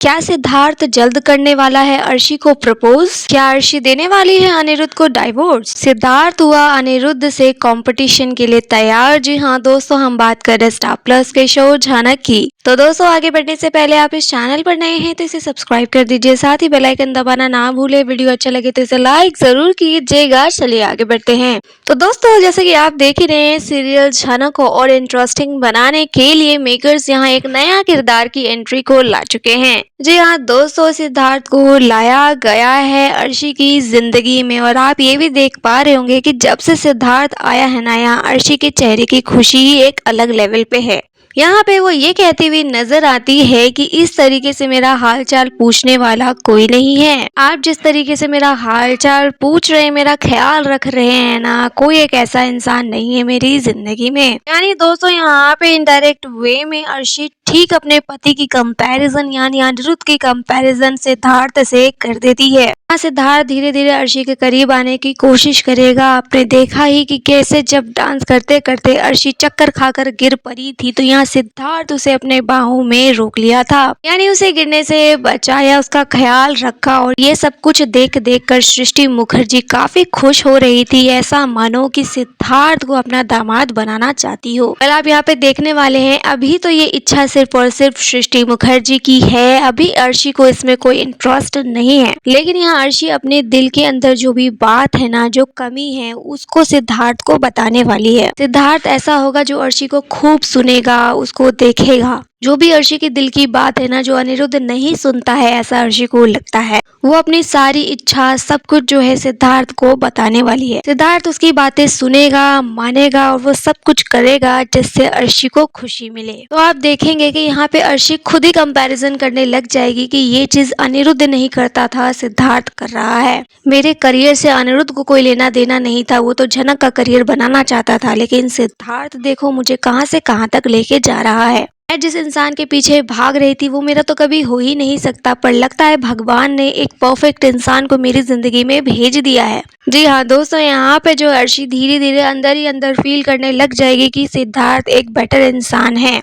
क्या सिद्धार्थ जल्द करने वाला है अर्शी को प्रपोज? क्या अर्शी देने वाली है अनिरुद्ध को डाइवोर्स? सिद्धार्थ हुआ अनिरुद्ध से कंपटीशन के लिए तैयार। जी हाँ दोस्तों, हम बात कर रहे हैं स्टार प्लस के शो झनक की। तो दोस्तों, आगे बढ़ने से पहले आप इस चैनल पर नए हैं तो इसे सब्सक्राइब कर दीजिए, साथ ही बेल आइकन दबाना ना भूले। वीडियो अच्छा लगे तो इसे लाइक जरूर कीजिएगा। चलिए आगे बढ़ते हैं। तो दोस्तों, जैसे कि आप देख ही रहे हैं, सीरियल झनक को और इंटरेस्टिंग बनाने के लिए मेकर्स यहाँ एक नया किरदार की एंट्री को ला चुके हैं। जी हाँ दोस्तों, सिद्धार्थ को लाया गया है अर्शी की जिंदगी में, और आप ये भी देख पा रहे होंगे कि जब से सिद्धार्थ आया है ना, यहाँ अर्शी के चेहरे की खुशी ही एक अलग लेवल पे है। यहाँ पे वो ये कहती हुई नजर आती है कि इस तरीके से मेरा हालचाल पूछने वाला कोई नहीं है। आप जिस तरीके से मेरा हालचाल पूछ रहे हैं, मेरा ख्याल रख रहे हैं ना, कोई एक ऐसा इंसान नहीं है मेरी जिंदगी में। यानी दोस्तों, यहाँ पे इनडायरेक्ट वे में अर्शी ठीक अपने पति की कंपैरिजन यानी अनिरुद्ध की कंपैरिजन सिद्धार्थ से कर देती है। सिद्धार्थ धीरे धीरे अर्शी के करीब आने की कोशिश करेगा। आपने देखा ही कि कैसे जब डांस करते करते अर्शी चक्कर खाकर गिर पड़ी थी, तो यहाँ सिद्धार्थ उसे अपने बाहों में रोक लिया था, यानी उसे गिरने से बचाया, उसका ख्याल रखा। और ये सब कुछ देख देख कर सृष्टि मुखर्जी काफी खुश हो रही थी, ऐसा मानो कि सिद्धार्थ को अपना दामाद बनाना चाहती हो। कल आप यहाँ पे देखने वाले हैं, अभी तो ये इच्छा सिर्फ और सिर्फ सृष्टि मुखर्जी की है, अभी अर्शी को इसमें कोई इंटरेस्ट नहीं है। लेकिन यहाँ अर्शी अपने दिल के अंदर जो भी बात है ना, जो कमी है, उसको सिद्धार्थ को बताने वाली है। सिद्धार्थ ऐसा होगा जो अर्शी को खूब सुनेगा, उसको देखेगा। जो भी अर्शी की दिल की बात है ना, जो अनिरुद्ध नहीं सुनता है, ऐसा अर्शी को लगता है, वो अपनी सारी इच्छा सब कुछ जो है सिद्धार्थ को बताने वाली है। सिद्धार्थ उसकी बातें सुनेगा, मानेगा, और वो सब कुछ करेगा जिससे अर्शी को खुशी मिले। तो आप देखेंगे कि यहाँ पे अर्शी खुद ही कंपैरिजन करने लग जाएगी कि ये चीज अनिरुद्ध नहीं करता था, सिद्धार्थ कर रहा है। मेरे करियर से अनिरुद्ध को कोई लेना देना नहीं था, वो तो झनक का करियर बनाना चाहता था, लेकिन सिद्धार्थ देखो मुझे कहाँ से कहाँ तक लेके जा रहा है। मैं जिस इंसान के पीछे भाग रही थी वो मेरा तो कभी हो ही नहीं सकता, पर लगता है भगवान ने एक परफेक्ट इंसान को मेरी जिंदगी में भेज दिया है। जी हाँ दोस्तों, यहाँ पे जो अर्शी धीरे धीरे अंदर ही अंदर फील करने लग जाएगी कि सिद्धार्थ एक बेटर इंसान है।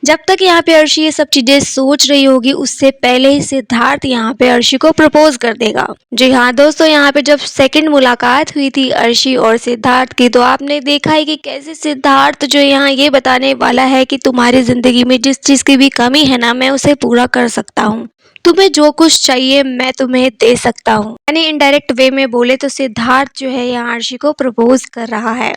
जब तक यहाँ पे अर्शी ये सब चीजें सोच रही होगी, उससे पहले ही सिद्धार्थ यहाँ पे अर्शी को प्रपोज कर देगा। जी हाँ दोस्तों, यहाँ पे जब सेकंड मुलाकात हुई थी अर्शी और सिद्धार्थ की, तो आपने देखा है कि कैसे सिद्धार्थ जो यहाँ ये बताने वाला है कि तुम्हारी जिंदगी में जिस चीज की भी कमी है ना, मैं उसे पूरा कर सकता हूँ। तुम्हें जो कुछ चाहिए मैं तुम्हें दे सकता हूँ। यानी इनडायरेक्ट वे में बोले तो सिद्धार्थ जो है यहाँ अर्शी को प्रपोज कर रहा है।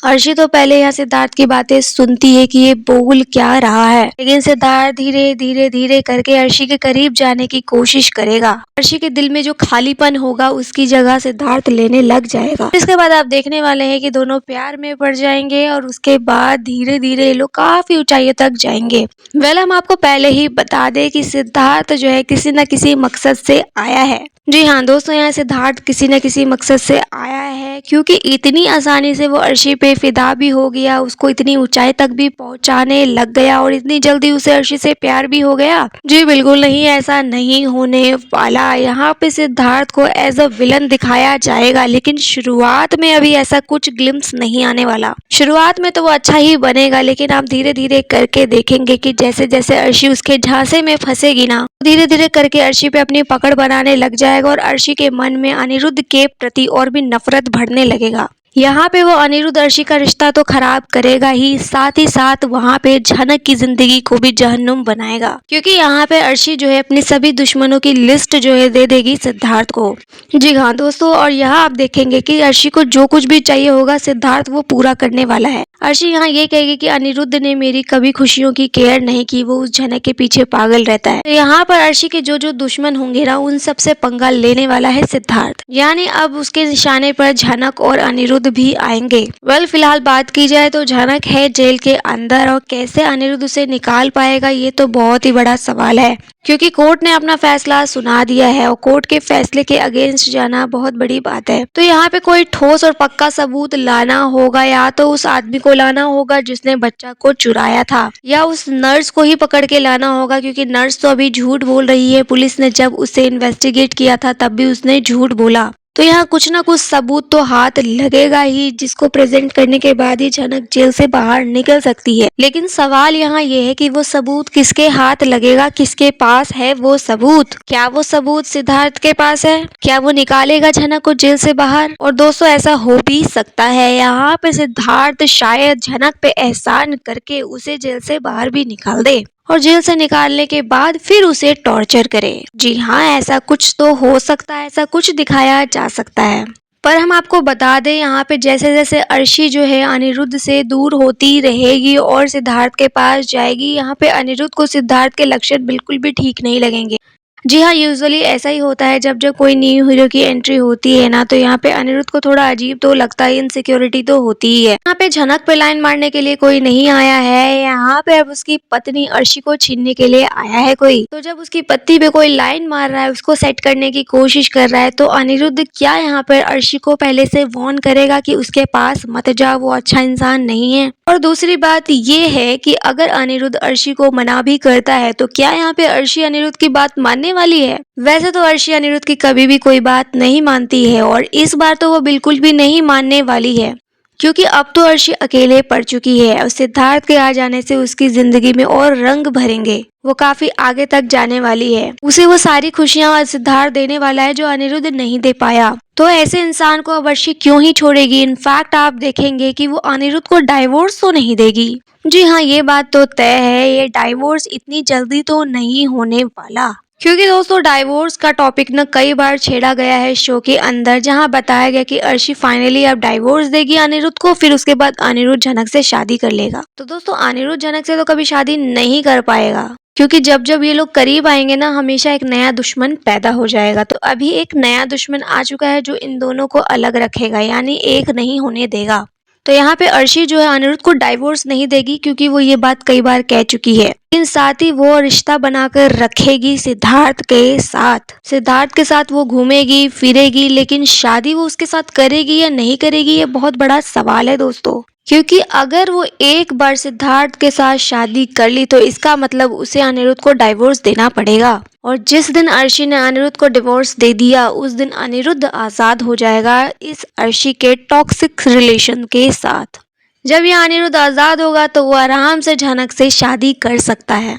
अर्शी तो पहले यहाँ सिद्धार्थ की बातें सुनती है कि ये बोल क्या रहा है, लेकिन सिद्धार्थ धीरे धीरे धीरे करके अर्शी के करीब जाने की कोशिश करेगा। अर्शी के दिल में जो खालीपन होगा उसकी जगह सिद्धार्थ लेने लग जाएगा। इसके बाद आप देखने वाले हैं कि दोनों प्यार में पड़ जाएंगे, और उसके बाद धीरे धीरे लोग काफी ऊंचाइयों तक जाएंगे। हम आपको पहले ही बता दें कि सिद्धार्थ जो है किसी न किसी मकसद से आया है। जी हाँ दोस्तों, यहाँ सिद्धार्थ किसी न किसी मकसद से आया है, क्योंकि इतनी आसानी से वो अर्शी पे फिदा भी हो गया, उसको इतनी ऊंचाई तक भी पहुंचाने लग गया, और इतनी जल्दी उसे अर्शी से प्यार भी हो गया। जी बिल्कुल नहीं, ऐसा नहीं होने वाला। यहाँ पे सिद्धार्थ को एज अ विलन दिखाया जाएगा, लेकिन शुरुआत में अभी ऐसा कुछ ग्लिम्स नहीं आने वाला। शुरुआत में तो वो अच्छा ही बनेगा, लेकिन आप धीरे धीरे करके देखेंगे कि जैसे जैसे अर्शी उसके झांसे में फंसेगी ना, धीरे धीरे करके अर्शी पे अपनी पकड़ बनाने लग जाएगा, और अर्शी के मन में अनिरुद्ध के प्रति और भी नफरत बढ़ने लगेगा। यहाँ पे वो अनिरुद्ध अर्शी का रिश्ता तो खराब करेगा ही, साथ ही साथ वहाँ पे झनक की जिंदगी को भी जहन्नुम बनाएगा, क्योंकि यहाँ पे अर्शी जो है अपनी सभी दुश्मनों की लिस्ट जो है दे देगी सिद्धार्थ को। जी हाँ दोस्तों, और यहाँ आप देखेंगे कि अर्शी को जो कुछ भी चाहिए होगा सिद्धार्थ वो पूरा करने वाला है। अर्शी यहाँ ये कहेगी कि अनिरुद्ध ने मेरी कभी खुशियों की केयर नहीं की, वो उस झनक के पीछे पागल रहता है। तो यहाँ पर अर्शी के जो जो दुश्मन होंगे ना, उन सबसे पंगा लेने वाला है सिद्धार्थ, यानी अब उसके निशाने पर झनक और अनिरुद्ध भी आएंगे। फिलहाल बात की जाए तो झनक है जेल के अंदर, और कैसे अनिरुद्ध उसे निकाल पाएगा ये तो बहुत ही बड़ा सवाल है, क्योंकि कोर्ट ने अपना फैसला सुना दिया है, और कोर्ट के फैसले के अगेंस्ट जाना बहुत बड़ी बात है। तो यहाँ पे कोई ठोस और पक्का सबूत लाना होगा, या तो उस आदमी को लाना होगा जिसने बच्चा को चुराया था, या उस नर्स को ही पकड़ के लाना होगा, क्योंकि नर्स तो अभी झूठ बोल रही है। पुलिस ने जब उसे इन्वेस्टिगेट किया था तब भी उसने झूठ बोला। तो यहाँ कुछ ना कुछ सबूत तो हाथ लगेगा ही, जिसको प्रेजेंट करने के बाद ही झनक जेल से बाहर निकल सकती है। लेकिन सवाल यहाँ ये है कि वो सबूत किसके हाथ लगेगा, किसके पास है वो सबूत? क्या वो सबूत सिद्धार्थ के पास है? क्या वो निकालेगा झनक को जेल से बाहर? और दोस्तों ऐसा हो भी सकता है, यहाँ पे सिद्धार्थ शायद झनक पे एहसान करके उसे जेल से बाहर भी निकाल दे और जेल से निकालने के बाद फिर उसे टॉर्चर करे। जी हाँ, ऐसा कुछ तो हो सकता है, ऐसा कुछ दिखाया जा सकता है। पर हम आपको बता दें, यहाँ पे जैसे जैसे अर्शी जो है अनिरुद्ध से दूर होती रहेगी और सिद्धार्थ के पास जाएगी, यहाँ पे अनिरुद्ध को सिद्धार्थ के लक्षण बिल्कुल भी ठीक नहीं लगेंगे। जी हाँ, यूजुअली ऐसा ही होता है जब जब कोई न्यू हीरो की एंट्री होती है ना, तो यहाँ पे अनिरुद्ध को थोड़ा अजीब तो लगता है, इनसिक्योरिटी तो होती ही है। यहाँ पे झनक पे लाइन मारने के लिए कोई नहीं आया है, यहाँ पे अब उसकी पत्नी अर्शी को छीनने के लिए आया है कोई। तो जब उसकी पत्नी पे कोई लाइन मार रहा है, उसको सेट करने की कोशिश कर रहा है, तो अनिरुद्ध क्या यहाँ पे अर्शी को पहले से वार्न करेगा कि उसके पास मत जा, वो अच्छा इंसान नहीं है? और दूसरी बात ये है कि अगर अनिरुद्ध अर्शी को मना भी करता है, तो क्या यहाँ पे अर्शी अनिरुद्ध की बात मानने वाली है? वैसे तो अर्शी अनिरुद्ध की कभी भी कोई बात नहीं मानती है और इस बार तो वो बिल्कुल भी नहीं मानने वाली है, क्योंकि अब तो अर्शी अकेले पड़ चुकी है और सिद्धार्थ के आ जाने से उसकी जिंदगी में और रंग भरेंगे। वो काफी आगे तक जाने वाली है, उसे वो सारी खुशियां सिद्धार्थ देने वाला है जो अनिरुद्ध नहीं दे पाया। तो ऐसे इंसान को अब अर्शी क्यों ही छोड़ेगी? इनफैक्ट आप देखेंगे कि वो अनिरुद्ध को डाइवोर्स तो नहीं देगी। जी हाँ, ये बात तो तय है, ये डाइवोर्स इतनी जल्दी तो नहीं होने वाला, क्योंकि दोस्तों डाइवोर्स का टॉपिक न कई बार छेड़ा गया है शो के अंदर, जहां बताया गया कि अर्शी फाइनली अब डाइवोर्स देगी अनिरुद्ध को, फिर उसके बाद अनिरुद्ध झनक से शादी कर लेगा। तो दोस्तों अनिरुद्ध झनक से तो कभी शादी नहीं कर पाएगा, क्योंकि जब जब ये लोग करीब आएंगे ना, हमेशा एक नया दुश्मन पैदा हो जाएगा। तो अभी एक नया दुश्मन आ चुका है जो इन दोनों को अलग रखेगा, यानी एक नहीं होने देगा। तो यहाँ पे अर्शी जो है अनिरुद्ध को डाइवोर्स नहीं देगी, क्योंकि वो ये बात कई बार कह चुकी है। लेकिन साथ ही वो रिश्ता बनाकर रखेगी सिद्धार्थ के साथ। सिद्धार्थ के साथ वो घूमेगी फिरेगी, लेकिन शादी वो उसके साथ करेगी या नहीं करेगी, ये बहुत बड़ा सवाल है दोस्तों। क्योंकि अगर वो एक बार सिद्धार्थ के साथ शादी कर ली, तो इसका मतलब उसे अनिरुद्ध को डाइवोर्स देना पड़ेगा। और जिस दिन अर्शी ने अनिरुद्ध को डिवोर्स दे दिया, उस दिन अनिरुद्ध आजाद हो जाएगा इस अर्शी के टॉक्सिक रिलेशन के साथ। जब ये अनिरुद्ध आजाद होगा तो वो आराम से झनक से शादी कर सकता है।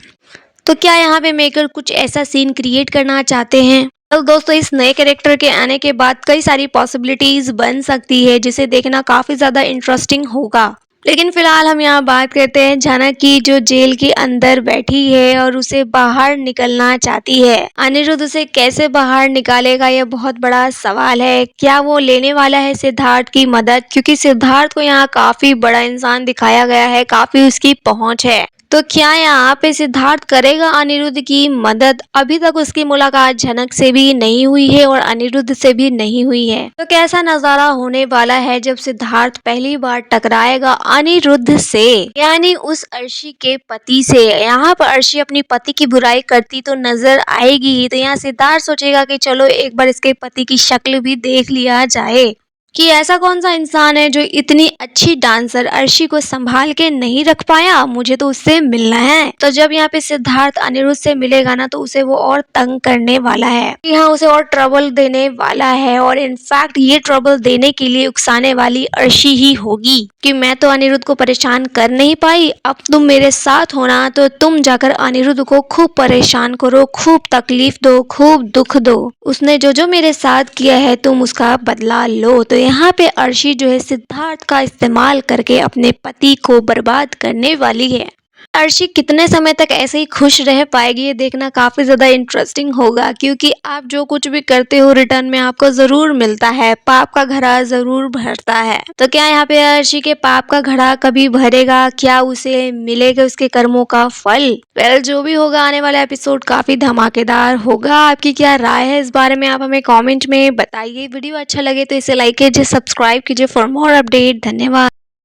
तो क्या यहाँ पे मेकर कुछ ऐसा सीन क्रिएट करना चाहते हैं? तो दोस्तों इस नए कैरेक्टर के आने के बाद कई सारी पॉसिबिलिटीज बन सकती है, जिसे देखना काफी ज्यादा इंटरेस्टिंग होगा। लेकिन फिलहाल हम यहाँ बात करते हैं झनक की, जो जेल के अंदर बैठी है और उसे बाहर निकलना चाहती है। अनिरुद्ध उसे कैसे बाहर निकालेगा, यह बहुत बड़ा सवाल है। क्या वो लेने वाला है सिद्धार्थ की मदद? क्योंकि सिद्धार्थ को यहाँ काफी बड़ा इंसान दिखाया गया है, काफी उसकी पहुंच है। तो क्या यहाँ पे सिद्धार्थ करेगा अनिरुद्ध की मदद? अभी तक उसकी मुलाकात झनक से भी नहीं हुई है और अनिरुद्ध से भी नहीं हुई है। तो कैसा नजारा होने वाला है जब सिद्धार्थ पहली बार टकराएगा अनिरुद्ध से, यानी उस अर्शी के पति से। यहाँ पर अर्शी अपनी पति की बुराई करती तो नजर आएगी ही, तो यहाँ सिद्धार्थ सोचेगा कि चलो एक बार इसके पति की शक्ल भी देख लिया जाए कि ऐसा कौन सा इंसान है जो इतनी अच्छी डांसर अर्शी को संभाल के नहीं रख पाया, मुझे तो उससे मिलना है। तो जब यहाँ पे सिद्धार्थ अनिरुद्ध से मिलेगा ना, तो उसे वो और तंग करने वाला है, यहाँ उसे और ट्रबल देने वाला है। और इनफैक्ट ये ट्रबल देने के लिए उकसाने वाली अर्शी ही होगी कि मैं तो अनिरुद्ध को परेशान कर नहीं पाई, अब तुम मेरे साथ होना, तो तुम जाकर अनिरुद्ध को खूब परेशान करो, खूब तकलीफ दो, खूब दुख दो। उसने जो जो मेरे साथ किया है तुम उसका बदला लो। तो यहाँ पे अर्शी जो है सिद्धार्थ का इस्तेमाल करके अपने पति को बर्बाद करने वाली है। अर्शी कितने समय तक ऐसे ही खुश रह पाएगी, ये देखना काफी ज्यादा इंटरेस्टिंग होगा, क्योंकि आप जो कुछ भी करते हो रिटर्न में आपको जरूर मिलता है, पाप का घड़ा जरूर भरता है। तो क्या यहाँ पे अर्शी के पाप का घड़ा कभी भरेगा? क्या उसे मिलेगा उसके कर्मों का फल? वेल, जो भी होगा आने वाला एपिसोड काफी धमाकेदार होगा। आपकी क्या राय है इस बारे में, आप हमें कॉमेंट में बताइए। वीडियो अच्छा लगे तो इसे लाइक कीजिए, सब्सक्राइब कीजिए फॉर मोर अपडेट। धन्यवाद।